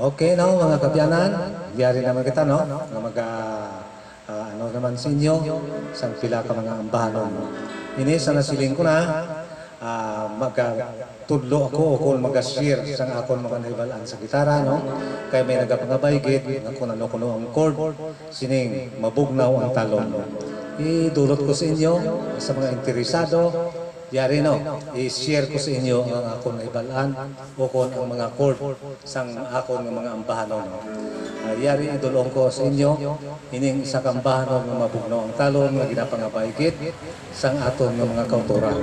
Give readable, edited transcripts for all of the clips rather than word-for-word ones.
Okay, no, mga kapyanan, yari naman kita, no, na ano naman sa inyo, sang pila ka mga ambahanon. Ini, sa nasiling ko na, magtudlo ako o kung mag-share sang akon mga naibalaan sa gitara, no, kaya may nagapangabaygit, ako na kuno ang chord, sining mabugnaw ang talon. Idulot ko sa inyo, sa mga interesado, yari no, i-share ko sa inyo ang akong naibalaan o kung ang mga chord sang akong mga ambahanon. Yari idulong ko sa inyo, ining isa kang ambahanon ng mabugnaw ang talon nga ginapangabaygit sang aton ng mga kauturan.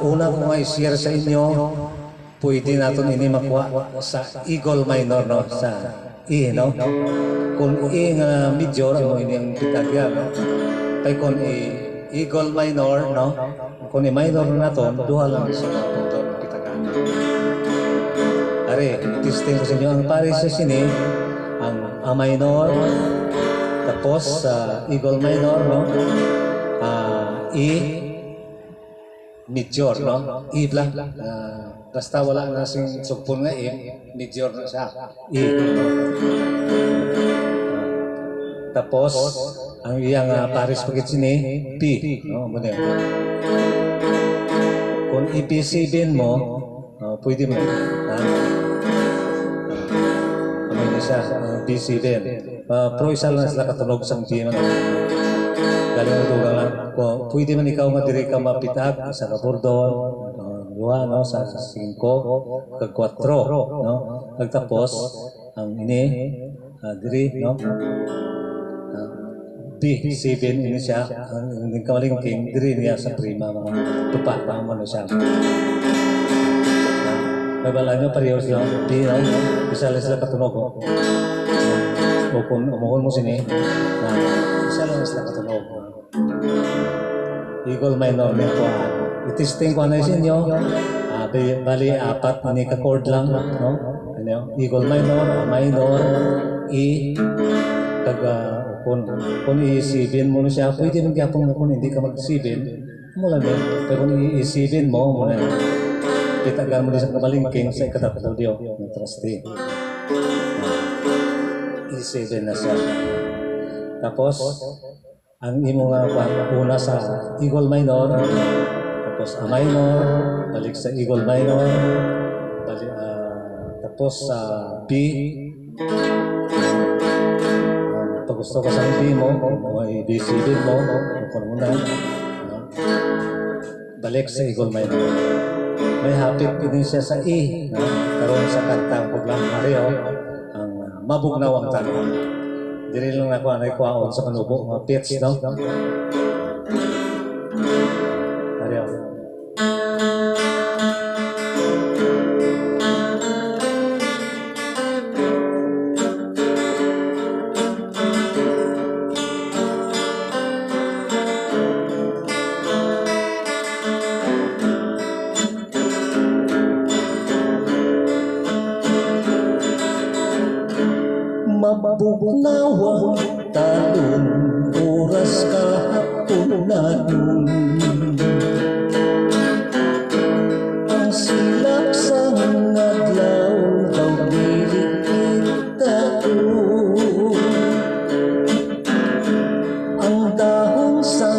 Una ko nga i-share sa inyo, pwede natin ini makuha sa Eagle Minor, no, sa E, no? Kung E nga major, ano ini ang pitagya, no? Kaya kung Eagle Minor, no? Kung minor na ito, duha lang sa punto ng pitagan. Ari, testing ko sa inyo, ang pare sa sini, ang A minor, tapos sa Eagle Minor, no? E, major, no? E lang. Basta wala na sing sugpon nga E, major na siya. E. Tapos, ang iyang pares pagit sini, P. No? Muna. Kung EP7 mo, pwede mo. Ano na siya, B7. Pero isa lang sila katunog sa P. Galing mo tugang lang. Pwede man ikaw madiri ka mapitag sa kaburdon, dua, no, sa 5, kag 4, no? Pagtapos, ang ini, diri, no? B7 ini siya, hindi ka malingking, diri niya sa prima, mga tupa, mga ano siya. May bala nyo, parehos nyo, B, no? Isa lang sila katunog, o kung umuhon mo sini, isa lang sila katunog. Eagle Minor, may po, i-testing ko na sa inyo, bali, 4, ini ka-chord lang, no? Eagle Minor, A minor, E, kung i-7 mo na siya, pwede mong gyapon na kung hindi ka mag-7, mula din. Pero kung i-7 mo, muna itagan mo din sa kamalingking sa ikatatulyo ng trustee. I-7 na siya. Tapos, ang imong una sa Eagle Minor, tapos A minor, balik sa Eagle Minor, balik, tapos sa B, pag gusto ka sa B mo, i-B7 mo, kung mo na, balik sa Eagle Minor. May hapit din siya sa E, karoon sa kantang paglang Mario, ang mabugnaw ang tanong. Dili lang ako ang naikuhaon sa kanubo, mga pitch, no? Mario. Mabugnaw ang talon, oras kahapon na dun. Ang silap sa adlaw, daw dili kita ang dahon sa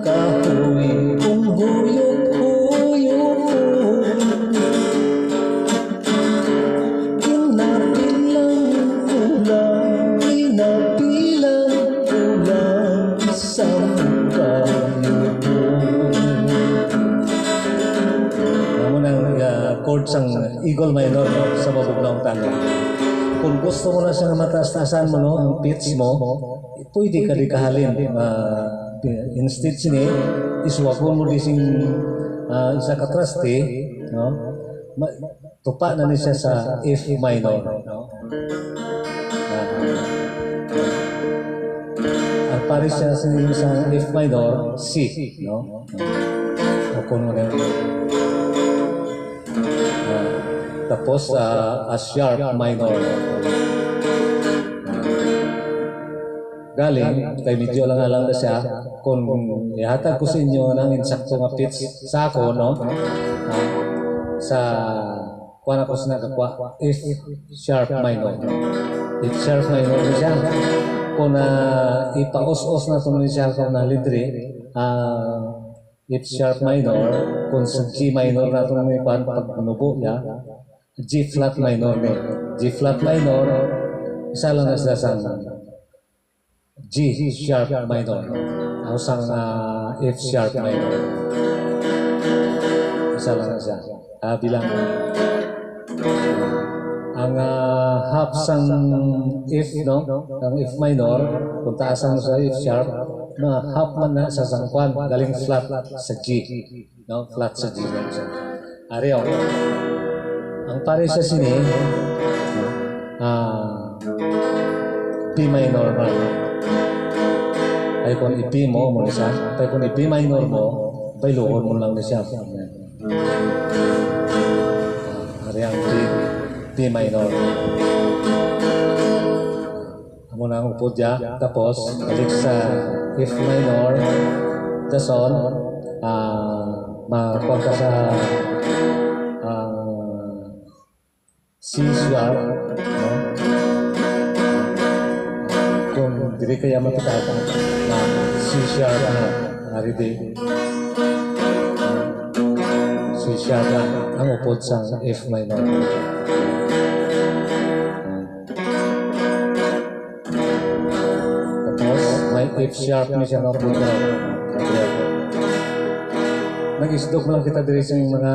kahoy, kung huyok-huyok. Chord sang Eagle Minor, no, sa mabugnaw ang tanong. Kung gusto mo na siyang mataas-taasan mo, no, ang pitch mo, pwede ka di kahalin. Instead sini, isuwakon mo dising isa ka traste, no, tupa na niya sa F minor. No? Ang pares siya sa F minor, C. No? Kung mo na tapos a sharp minor. Galing, kay medyo lang na siya. Kung ihatag ko sa inyo ng insakto nga pitch sa ako, no? Sa kuha ko sa nakakuha, F sharp minor. F sharp minor na siya. Kung ipaos-os na ito siya kung na libre, F sharp minor, kung sa G minor na ito may pag nubo niya, G flat minor ni. G flat minor, isa lang na siya sa G sharp minor. Tapos ang F sharp minor. Isa lang na siya. Bilang ang half sang F, no? Ang F minor, kung taasan mo sa F sharp, half man na sa sangkwan, galing flat sa G. No? Flat sa G. Ariyo. Ang pare sa sini, B minor na. Ay kung i-B mo, muna siya. Ay kung i-B minor mo, ay luhon mo lang na siya. Ari ang B minor. Amo na ang upod niya. Tapos, balik sa F minor. Dason, makuha ka sa C sharp. No? Kung dili kaya matatapang na C sharp na ari di. C sharp na ang upod sa F minor. Tapos may F sharp na siya na upod na. Nag-isdog lang kita diri sa mga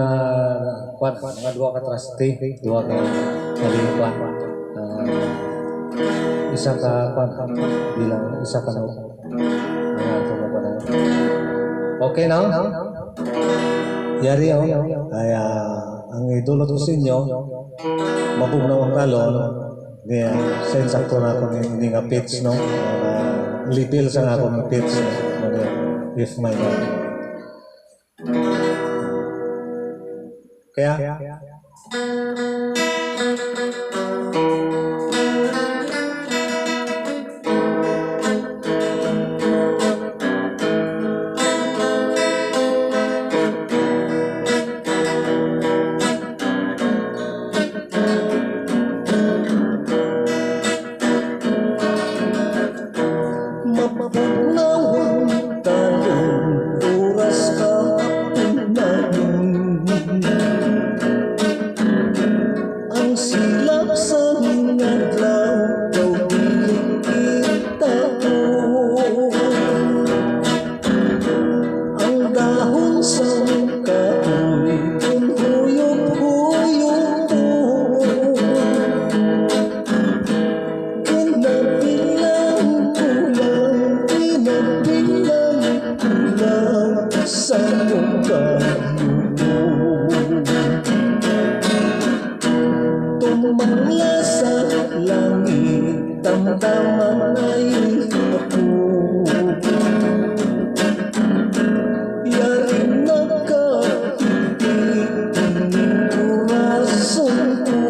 dua ka traste, dua ka kalipa. Isa ka bilang isa ka no. Okay na? Yari ay ang idulot ko sa inyo, mabugnaw ang talon, sense ako na ako ng nga pitch, no? Level sa ako ng pitch, if minor. Kaya tumangla sa langit, tamtaman ay ako. Yaring nagkakipit ng kurason ko.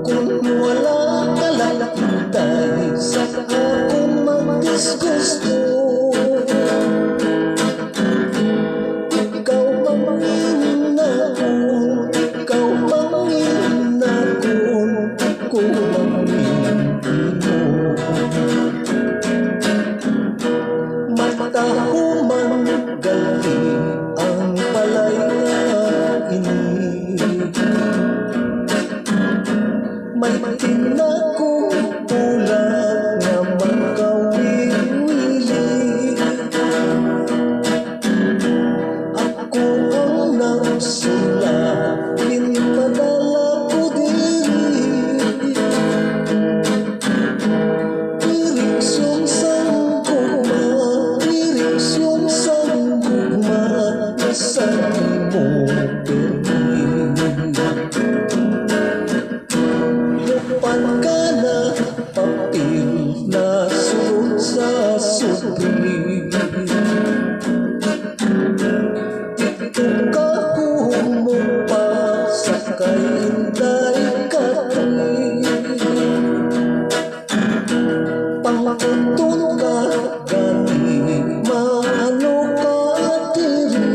Kung wala ka lalakitay sa akong magdisgusto, matahuman gali ang palay na ini. May tinakong ulan na magkawili. Ako ang nagsulat, pinipadala ko diri. Direksyon sang gugma, direksyon sang gugma, nasa mo pili. Lupan ka na papil na sunod sa subli. Dito ka humupa sa kainday katri. Pangkutun ka gani, maano ka diri.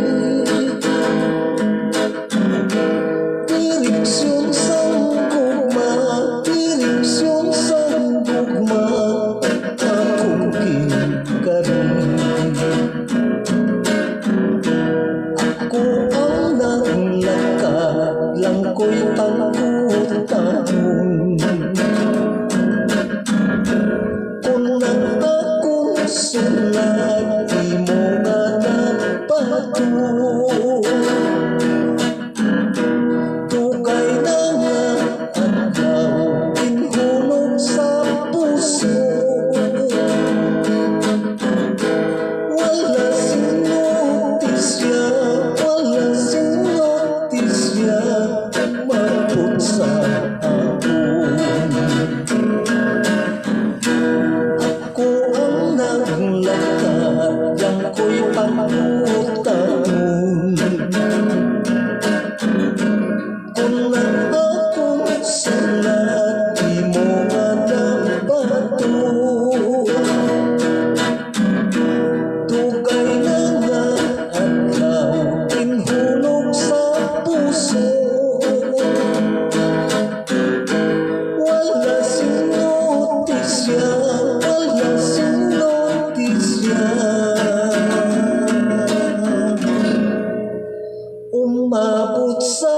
umabot sa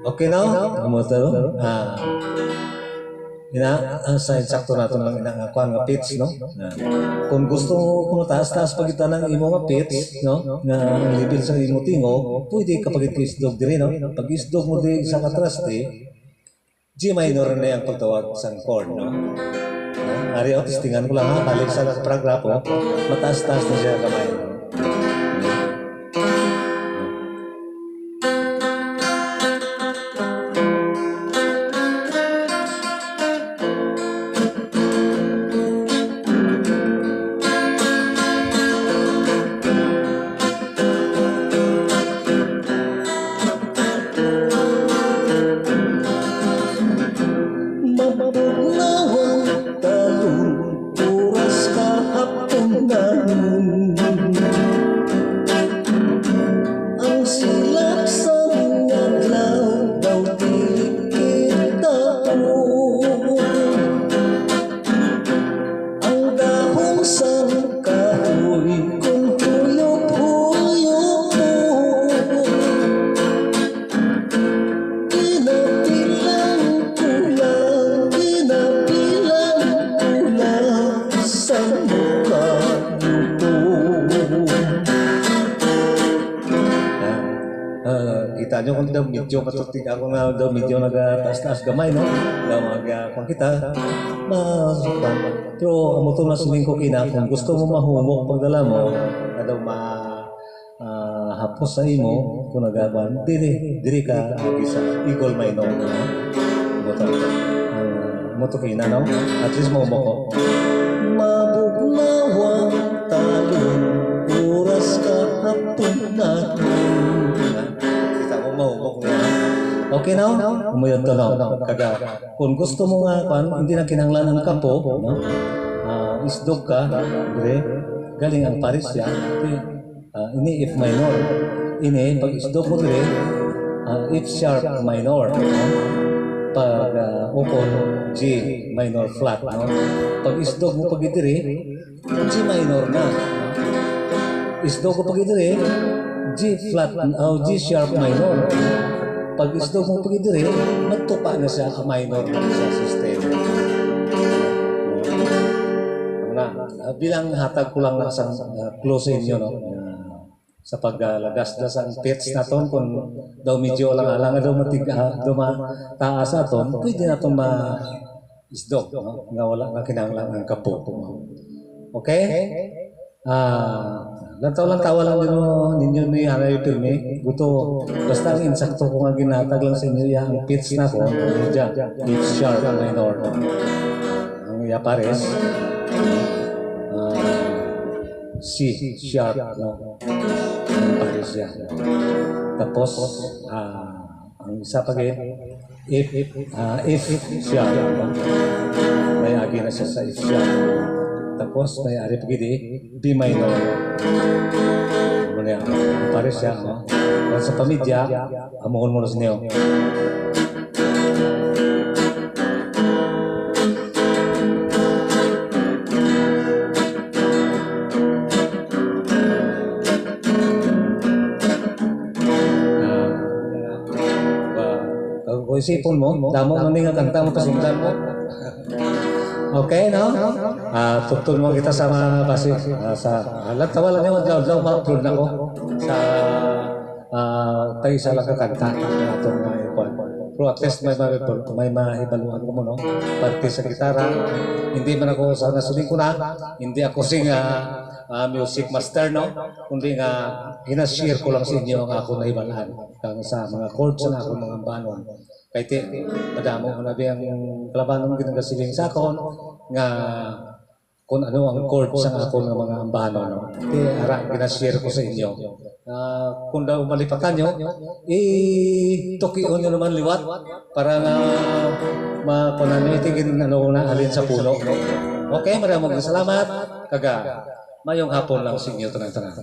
okay na? Umutalo? Sa insakto nato ng inangakuan nga pitch, no? Kung gusto mo kung taas-taas pagitan ng imo nga pitch, no? Nga level sa imo tingo, pwede kapag isdog diri, no? Pag isdog mo diri sa katraste, G minor na yung pagtawag sa chord, no? Ari o, testingan ko lang ha, balik sa paragrafo, mataas-taas na siya kamay, no? Kita nyo kung daw medyo matutig ako na daw medyo nagtaas-taas gamay, no? Daw kung kita masukan. Pero amo to na sining ko kina kung gusto mo mahumok pagdala mo na daw hapos sa imo kung nagaban diri ka agi sa Eagle Minor, no? Moto kina, no? At least mahumok ko. Mabugnawang talong oras ka hapon natin. Mahumok niya. Okay na? Umuyod to, no? Kaga, kung gusto mo nga, hindi na kinanglan ng kapo, no? Isdog ka, galing ang Paris siya. Ini F minor. Ini, pag isdog mo dire, F sharp minor. Pag ukon, G minor flat, no? Pag isdog mo pag dire, G minor na. Isdog ko pag dire, G flat o G sharp minor. Pag isdog mo pag dire, magtupa na siya minor sa system. Bilang hatag ko lang na sa close inyo, no? Sa paglagas ang pitch na ton, kung daw medyo lang daw mataas na ton, pwede na itong ma-isdog, no? Nga wala na kinanglan ng kapo. Okay? Lantaw lang tawa lang ninyo ni Aray Pirmi. Guto, basta ang insakto ko nga ginatag lang sa inyo yung pitch na ko. Diyan, F sharp minor. Ang Pares. C sharp, no? Ang Pares yan. Tapos, ang isa pa F sharp. May agi na siya sa F sharp. Tapos may ari pagidi B minor. Muna Pares siya, no? Sa pamidya, amuhon mo na sa niyo. Kung isipon mo, damo mo nga kanta mo pasungdan mo. Okay, no? Tuktun mo kita sama kasi sa tawa lang yung daw ma-upload na ko sa tayo sa lang kakanta natong pero at least may mahibaluan ko mo, no? Parte sa gitara, hindi man ako sa nasuling ko na, hindi ako sing music master, no? Kundi nga hinashare ko lang sa inyo ang ako na ibalaan sa mga chords na ako mga banon. Kahit madamo ko na biyang kalabanon ginagasiling sa akon nga kung ano ang chord sa ako ng mga ambanon, no? Ara, ginashare ko sa inyo. Kung daw malipatan nyo, tukion nyo naman liwat para nga mapananitigin na alin sa puno. Okay, maraming salamat. Kaga, mayong hapon lang sa inyo. Tanang-tanang.